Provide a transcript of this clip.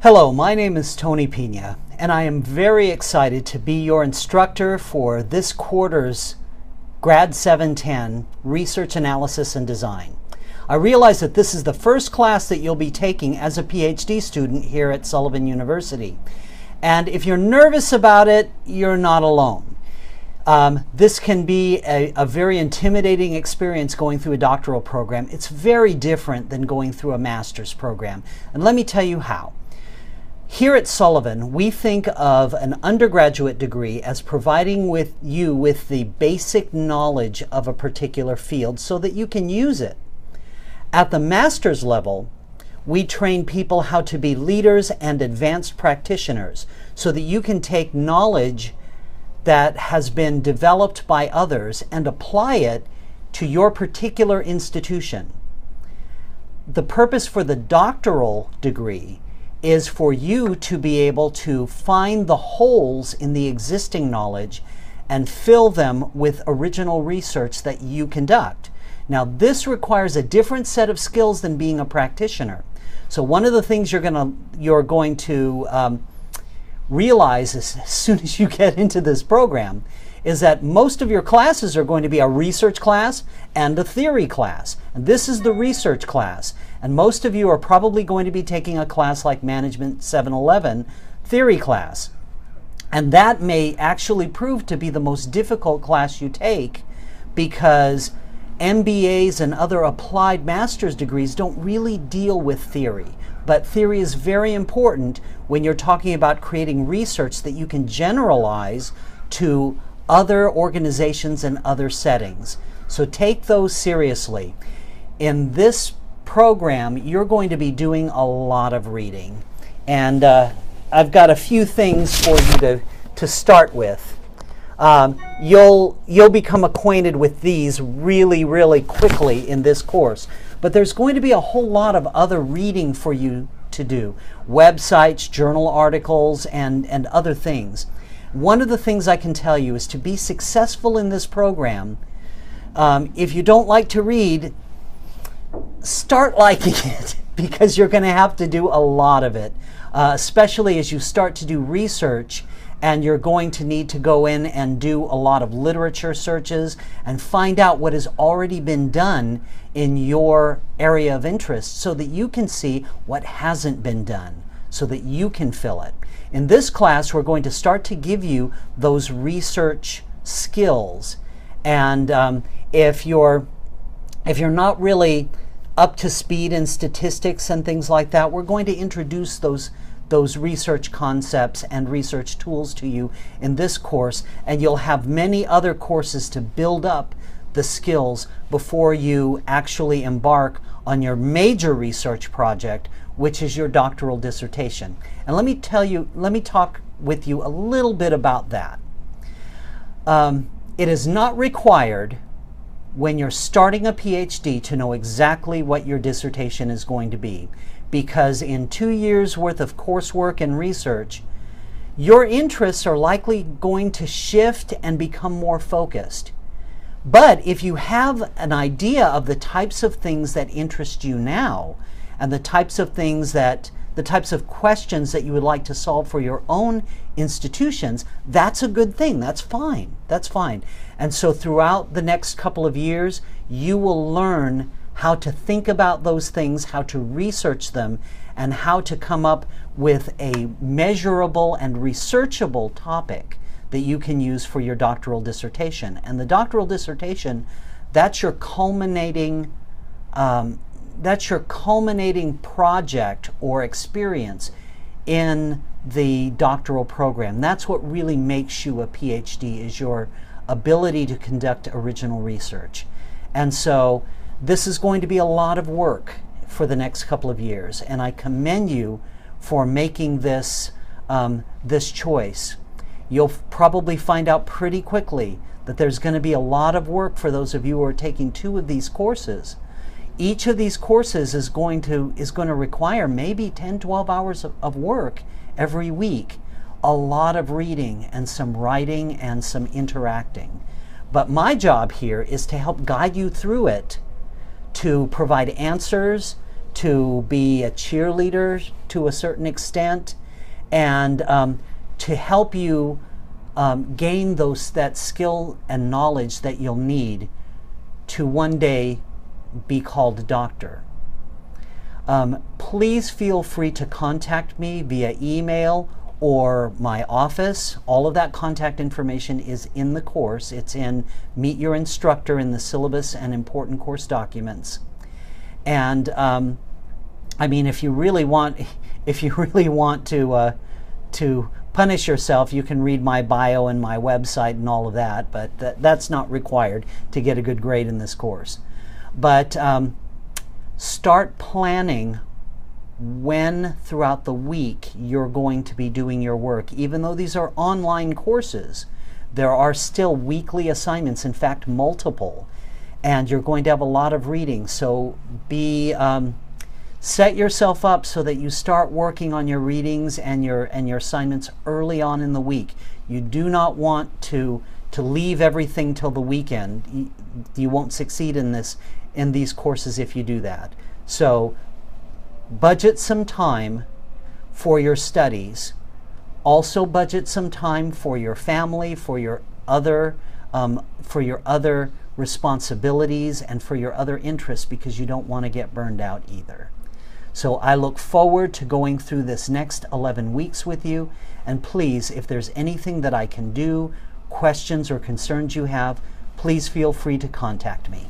Hello, my name is Tony Pina, and I am very excited to be your instructor for this quarter's GRAD 710 Research Analysis and Design. I realize that this is the first class that you'll be taking as a PhD student here at Sullivan University. And if you're nervous about it, you're not alone. This can be a very intimidating experience going through a doctoral program. It's very different than going through a master's program. And let me tell you how. Here at Sullivan, we think of an undergraduate degree as providing you with the basic knowledge of a particular field so that you can use it. At the master's level, we train people how to be leaders and advanced practitioners so that you can take knowledge that has been developed by others and apply it to your particular institution. The purpose for the doctoral degree is for you to be able to find the holes in the existing knowledge and fill them with original research that you conduct. Now, this requires a different set of skills than being a practitioner. So one of the things you're going to realize as soon as you get into this program is that most of your classes are going to be a research class and a theory class. And this is the research class. And most of you are probably going to be taking a class like Management 711 theory class. And that may actually prove to be the most difficult class you take because MBAs and other applied master's degrees don't really deal with theory. But theory is very important when you're talking about creating research that you can generalize to other organizations and other settings. So take those seriously. In this program, you're going to be doing a lot of reading. And I've got a few things for you to start with. You'll become acquainted with these really quickly in this course. But there's going to be a whole lot of other reading for you to do. Websites, journal articles, and other things. One of the things I can tell you is to be successful in this program, if you don't like to read, start liking it because you're going to have to do a lot of it, especially as you start to do research and you're going to need to go in and do a lot of literature searches and find out what has already been done in your area of interest so that you can see what hasn't been done so that you can fill it. In this class, we're going to start to give you those research skills. And if you're not really up to speed in statistics and things like that, we're going to introduce those research concepts and research tools to you in this course, and you'll have many other courses to build up the skills before you actually embark on your major research project, which is your doctoral dissertation. And let me talk with you a little bit about that. It is not required when you're starting a PhD to know exactly what your dissertation is going to be, because in 2 years worth of coursework and research, your interests are likely going to shift and become more focused. But if you have an idea of the types of things that interest you now, and the types of questions that you would like to solve for your own institutions, that's a good thing. That's fine. That's fine. And so throughout the next couple of years, you will learn how to think about those things, how to research them, and how to come up with a measurable and researchable topic that you can use for your doctoral dissertation. And the doctoral dissertation, that's your culminating project or experience in the doctoral program. That's what really makes you a PhD, is your ability to conduct original research. And so this is going to be a lot of work for the next couple of years, and I commend you for making this choice. You'll probably find out pretty quickly that there's going to be a lot of work for those of you who are taking 2 of these courses. Each of these courses is going to require maybe 10-12 hours of work every week, a lot of reading and some writing and some interacting. But my job here is to help guide you through it, to provide answers, to be a cheerleader to a certain extent, and to help you gain that skill and knowledge that you'll need to one day be called a doctor. Please feel free to contact me via email or my office. All of that contact information is in the course. It's in Meet Your Instructor in the syllabus and important course documents. And I mean, if you really want to punish yourself, you can read my bio and my website and all of that, but that's not required to get a good grade in this course. But start planning when throughout the week you're going to be doing your work. Even though these are online courses, there are still weekly assignments, in fact multiple, and you're going to have a lot of reading. So set yourself up so that you start working on your readings and your assignments early on in the week. You do not want to leave everything till the weekend. You won't succeed in these courses if you do that. So budget some time for your studies. Also budget some time for your family, for your other responsibilities, and for your other interests, because you don't want to get burned out either. So I look forward to going through this next 11 weeks with you, and please, if there's anything that I can do, questions or concerns you have, please feel free to contact me.